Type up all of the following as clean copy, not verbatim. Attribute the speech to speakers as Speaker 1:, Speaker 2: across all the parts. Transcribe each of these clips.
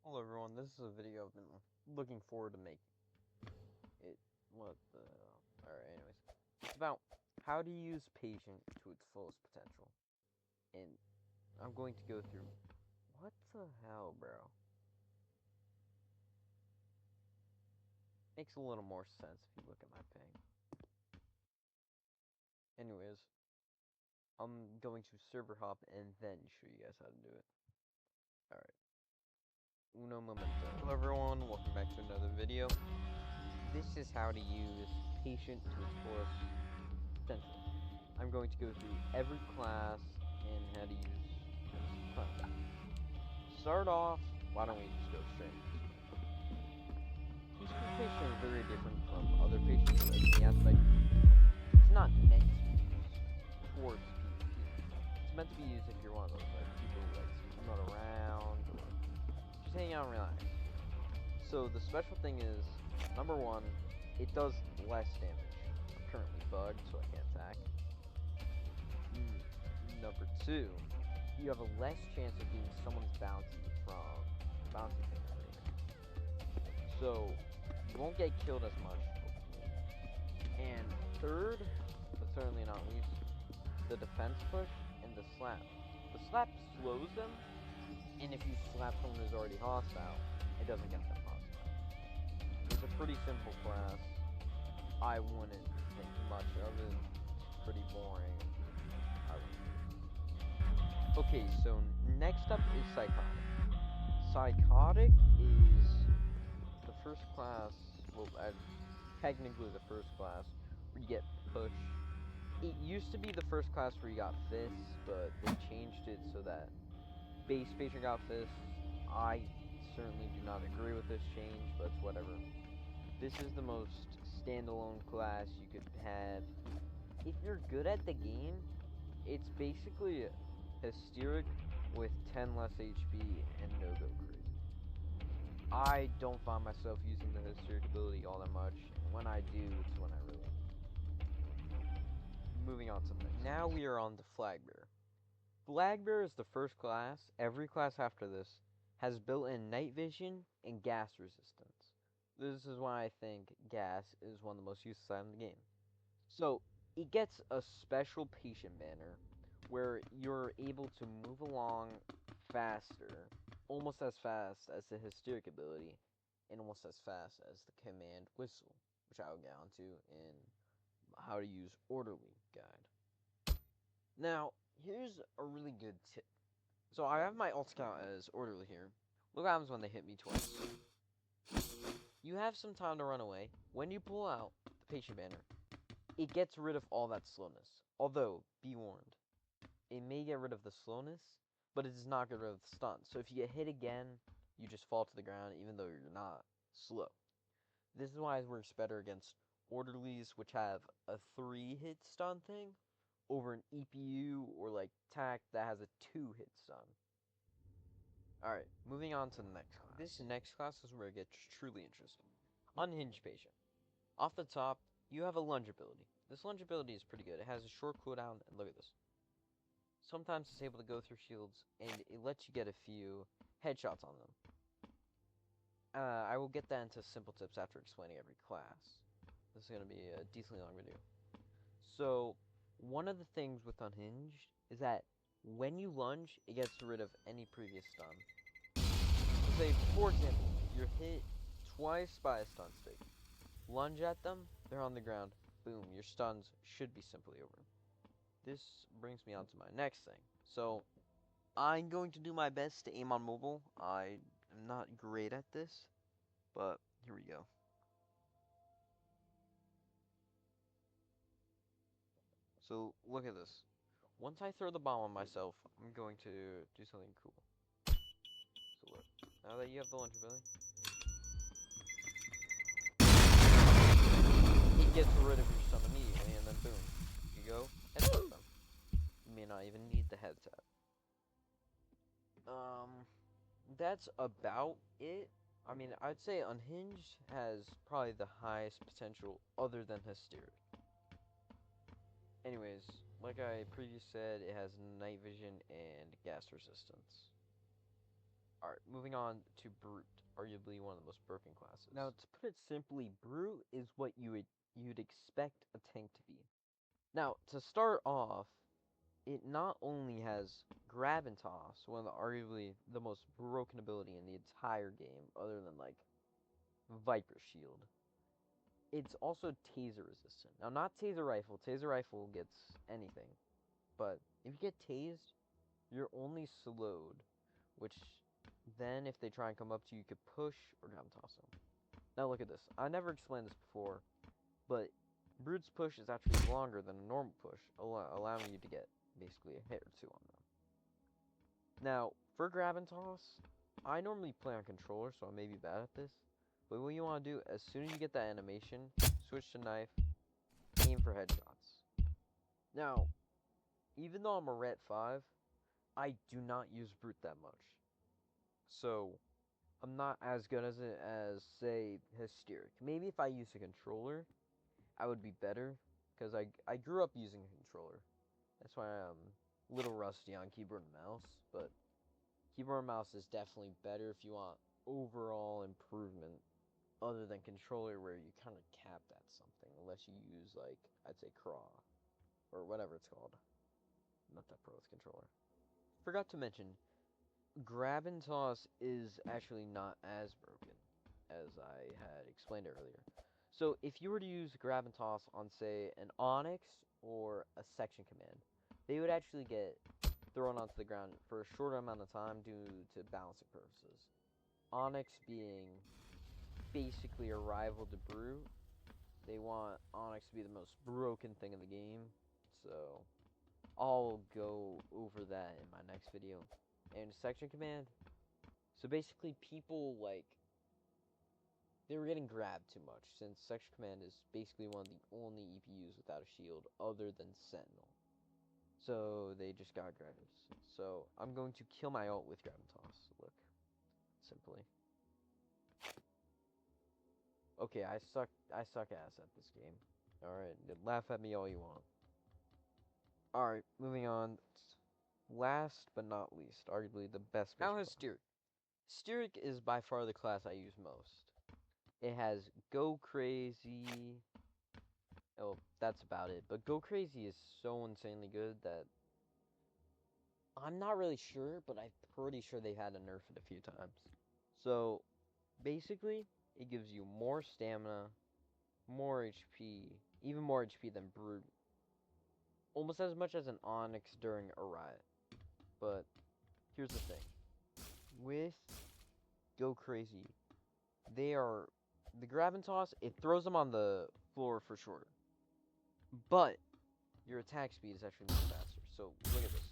Speaker 1: Hello everyone, this is a video I've been looking forward to making. What the... Alright, anyways. It's about how to use patient to its fullest potential. And I'm going to go through... What the hell, bro? Makes a little more sense if you look at my ping. Anyways, I'm going to server hop and then show you guys how to do it. Alright. Uno momento. Hello everyone, welcome back to another video. This is how to use patient to its fullest potential. I'm going to go through every class and how to use this class. Start off, why don't we just go straight into it? Peaceful patient are very different from other patients in the aspect it's not meant to be used towards people. It's meant to be used if you're one of those people who like run around or just hang out and relax. So the special thing is, number one, it does less damage. I'm currently bugged, so I can't attack. Number two, you have a less chance of getting someone's bounty from bounty generator. So you won't get killed as much. And third, but certainly not least, the defense push and the slap. The slap slows them, and if you slap someone who's already hostile, it doesn't get them hostile. It's a pretty simple class. I wouldn't think much of it. It's pretty boring. Okay, so next up is Psychotic. Psychotic is the first class, well, technically the first class where you get pushed. It used to be the first class where you got fists, but they changed it so that base patient got fists. I certainly do not agree with this change, but it's whatever. This is the most standalone class you could have. If you're good at the game, it's basically Hysteric with 10 less HP and no go crazy. I don't find myself using the Hysteric ability all that much. When I do, it's when I really Moving on to the next. Now we are on the Flag Bearer. Flag Bearer is the first class. Every class after this has built-in night vision and gas resistance. This is why I think gas is one of the most useless items in the game. So, it gets a special patient banner where you're able to move along faster, almost as fast as the Hysteric ability, and almost as fast as the command whistle, which I will get onto in how to use Orderly guide. Now, here's a really good tip. So I have my alt account as Orderly here. Look what happens when they hit me twice. You have some time to run away. When you pull out the patient banner, it gets rid of all that slowness. Although, be warned, it may get rid of the slowness, but it does not get rid of the stun. So if you get hit again, you just fall to the ground even though you're not slow. This is why it works better against orderlies, which have a 3-hit stun thing, over an EPU or like TAC that has a 2-hit stun. Alright, moving on to the next class. This next class is where it gets truly interesting. Unhinged Patient. Off the top, you have a lunge ability. This lunge ability is pretty good. It has a short cooldown, and look at this. Sometimes it's able to go through shields, and it lets you get a few headshots on them. I will get that into simple tips after explaining every class. This is going to be a decently long video. So, one of the things with Unhinged is that when you lunge, it gets rid of any previous stun. So say, for example, you're hit twice by a stun stick. Lunge at them, they're on the ground. Boom, your stuns should be simply over. This brings me on to my next thing. So, I'm going to do my best to aim on mobile. I am not great at this, but here we go. So, look at this. Once I throw the bomb on myself, I'm going to do something cool. So look, now that you have the launch ability, it gets rid of your stun immediately, and then boom, you go, headshot them. You may not even need the head tap. That's about it. I mean, I'd say Unhinged has probably the highest potential other than Hysteric. Anyways, like I previously said, it has night vision and gas resistance. Alright, moving on to Brute, arguably one of the most broken classes.
Speaker 2: Now, to put it simply, Brute is what you'd expect a tank to be.
Speaker 1: Now, to start off, it not only has Grab and Toss, one of the arguably the most broken ability in the entire game, other than like Viper Shield. It's also taser resistant. Now, not taser rifle. Taser rifle gets anything, but if you get tased, you're only slowed, which then if they try and come up to you, you could push or grab and toss them. Now look at this. I never explained this before, but Brute's push is actually longer than a normal push, allowing you to get basically a hit or two on them. Now, for grab and toss, I normally play on controller, so I may be bad at this, but what you want to do, as soon as you get that animation, switch to knife, aim for headshots. Now, even though I'm a Ret 5, I do not use Brute that much. So, I'm not as good as it as, say, Hysteric. Maybe if I used a controller, I would be better, because I grew up using a controller. That's why I'm a little rusty on keyboard and mouse, but keyboard and mouse is definitely better if you want overall improvement, other than controller where you kind of capped at something, unless you use, like, I'd say craw, or whatever it's called. I'm not that pro with controller. Forgot to mention, grab and toss is actually not as broken as I had explained earlier. So if you were to use grab and toss on, say, an Onyx or a section command, they would actually get thrown onto the ground for a shorter amount of time due to balancing purposes. Onyx being basically a rival to Brute. They want Onyx to be the most broken thing in the game, so I'll go over that in my next video. And section command, so basically people, like, they were getting grabbed too much, since section command is basically one of the only EPUs without a shield other than Sentinel. So they just got grabbed. So I'm going to kill my ult with grab and toss. Look, simply. Okay, I suck ass at this game. Alright, laugh at me all you want. Alright, moving on. Last but not least, arguably the best. Now Hysteric. Hysteric is by far the class I use most. It has Go Crazy. Oh, that's about it. But Go Crazy is so insanely good that I'm not really sure, but I'm pretty sure they've had to nerf it a few times. So, basically, it gives you more stamina, more HP, even more HP than Brute. Almost as much as an Onyx during a riot. But, here's the thing. With Go Crazy, the grab and toss, it throws them on the floor for sure. But, your attack speed is actually much faster. So, look at this.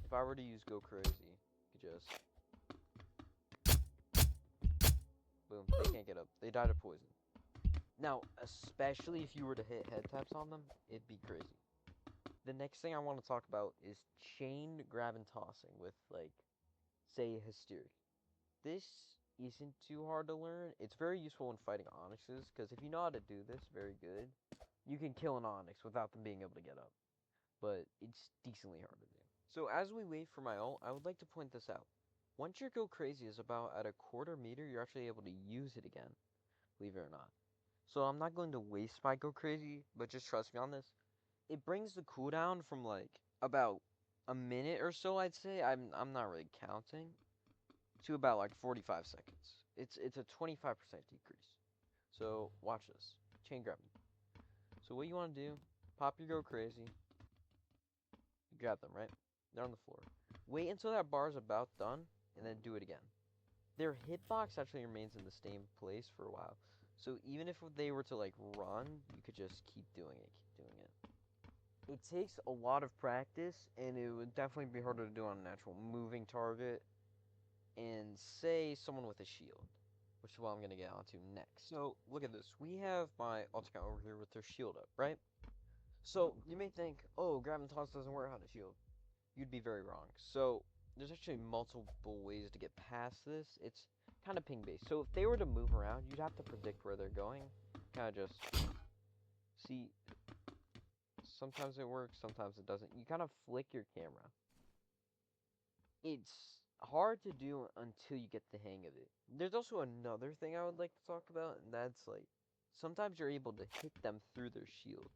Speaker 1: If I were to use Go Crazy, you could just... Boom, they can't get up. They died of poison. Now, especially if you were to hit head taps on them, it'd be crazy. The next thing I want to talk about is chained grab and tossing with, like, say, Hysteric. This isn't too hard to learn. It's very useful when fighting Onyxes, because if you know how to do this very good, you can kill an Onyx without them being able to get up. But it's decently hard to do. So as we wait for my ult, I would like to point this out. Once your Go Crazy is about at a quarter meter, you're actually able to use it again, believe it or not. So I'm not going to waste my Go Crazy, but just trust me on this. It brings the cooldown from, like, about a minute or so, I'd say. I'm not really counting, to about like 45 seconds. It's a 25% decrease. So watch this. Chain grabbing. So what you want to do, pop your Go Crazy, grab them, right? They're on the floor. Wait until that bar is about done, and then do it again. Their hitbox actually remains in the same place for a while. So even if they were to, like, run, you could just keep doing it, It takes a lot of practice, and it would definitely be harder to do on an actual moving target, and say someone with a shield, which is what I'm going to get onto next. So look at this. We have my ult account over here with their shield up, right? So you may think, oh, grab and toss doesn't work on a shield. You'd be very wrong. So there's actually multiple ways to get past this. It's kind of ping based. So if they were to move around, you'd have to predict where they're going. Kind of just see. Sometimes it works, sometimes it doesn't. You kind of flick your camera. It's hard to do until you get the hang of it. There's also another thing I would like to talk about, and that's like sometimes you're able to hit them through their shield.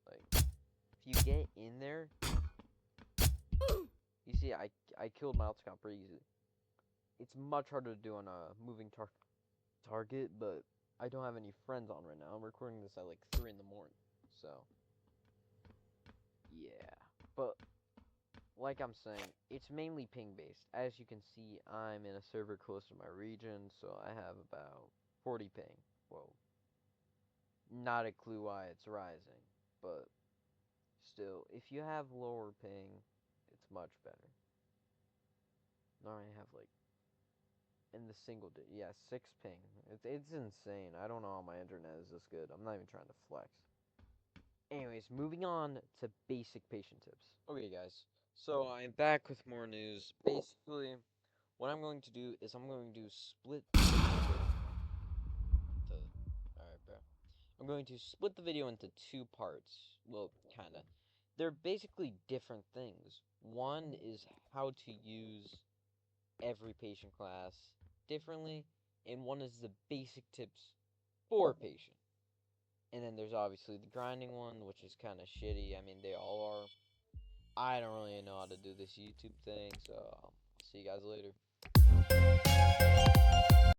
Speaker 1: Like if you get in there, you see, I killed my scout pretty easily. It's much harder to do on a moving target, but I don't have any friends on right now. I'm recording this at like 3 in the morning, so yeah. But like I'm saying, it's mainly ping based. As you can see, I'm in a server close to my region, so I have about 40 ping. Whoa, not a clue why it's rising, but still, if you have lower ping, it's much better. Now I have like in the single digit, yeah, 6 ping. It's insane. I don't know how my internet is this good. I'm not even trying to flex. Anyways, moving on to basic patient tips. Okay, guys. So I'm back with more news. Basically, what I'm going to do is I'm going to split the. Alright, bro. I'm going to split the video into two parts. Well, kinda. They're basically different things. One is how to use every patient class differently, and one is the basic tips for patient. And then there's obviously the grinding one, which is kind of shitty. I mean, they all are. I don't really know how to do this YouTube thing, so I'll see you guys later.